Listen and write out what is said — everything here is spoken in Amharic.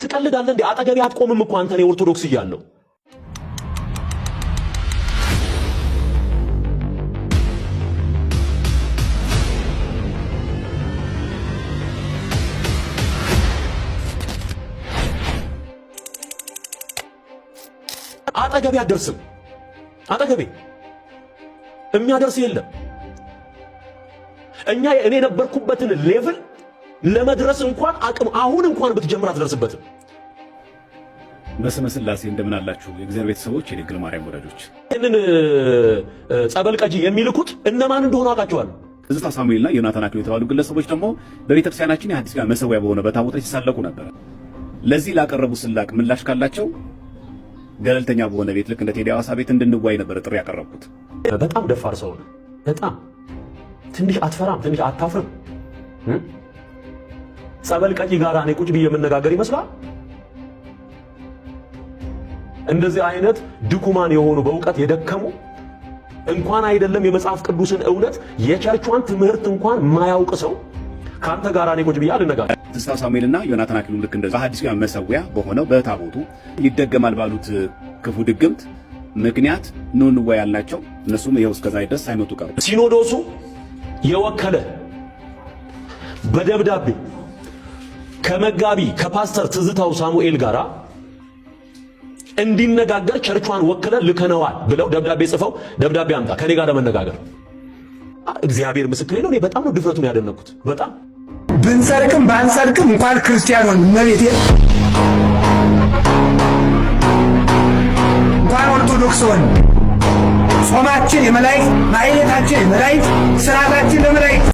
ትቀልዳለህ እንዴ? አጠገቤ አትቆምም እኮ አንተ። እኔ ኦርቶዶክስ እያለሁ አጠገቤ አትደርስም። አጠገቤ የሚያደርስ የለም። እኔ የነበርኩበትን ሌቭል ለመድረስ እንኳን አቅም አሁን እንኳን ብትጀምር አትደርስበትም። በስመ ሥላሴ እንደምን አላችሁ የእግዚአብሔር ቤተሰቦች፣ የድንግል ማርያም ወዳጆች። ይህንን ጸበል ቀጂ የሚልኩት እነማን እንደሆኑ አውቃቸዋለሁ። ትዝታ ሳሙኤልና ዮናታን አክሊሉ የተባሉ ግለሰቦች ደግሞ በቤተክርስቲያናችን የሐዲስ ኪዳን መሠዊያ በሆነ በታቦት ላይ ሲሳለቁ ነበር። ለዚህ ላቀረቡ ስላቅ ምላሽ ካላቸው ገለልተኛ በሆነ ቤት ልክ እንደ ቴዲ አዋሳ ቤት እንድንዋይ ነበር ጥሪ ያቀረብኩት። በጣም ደፋር ሰው ነው። በጣም ትንሽ አትፈራም? ትንሽ አታፍርም? ጸበል ቀጂ ጋር እኔ ቁጭ ብዬ የምነጋገር ይመስላል? እንደዚህ አይነት ድኩማን የሆኑ በእውቀት የደከሙ እንኳን አይደለም የመጽሐፍ ቅዱስን እውነት የቸርቿን ትምህርት እንኳን ማያውቅ ሰው ካንተ ጋር እኔ ቁጭ ብዬ አልነጋገር። ትዝታ ሳሙኤልና ዮናታን አክሊሉ ልክ እንደዛ በሐዲስ ኪዳን መሠዊያ በሆነው በታቦቱ ይደገማል ባሉት ክፉ ድግምት ምክንያት ኑ እንዋይ ያልናቸው እነሱም ይኸው እስከዛሬ ድረስ ሳይመጡ ቀሩ። ሲኖዶሱ የወከለ በደብዳቤ ከመጋቢ ከፓስተር ትዝታው ሳሙኤል ጋራ እንዲነጋገር ቸርቿን ወክለን ልከነዋል ብለው ደብዳቤ ጽፈው ደብዳቤ አምጣ ከኔ ጋር ለመነጋገር። እግዚአብሔር ምስክሬ ነው። እኔ በጣም ነው ድፍረቱን ያደነኩት። በጣም ብንሰርቅም ባንሰርቅም እንኳን ክርስቲያን ሆን መቤቴ እንኳን ኦርቶዶክስ ሆን ጾማችን የመላእክት ማዕሌታችን የመላእክት ስርዓታችን ለመላእክት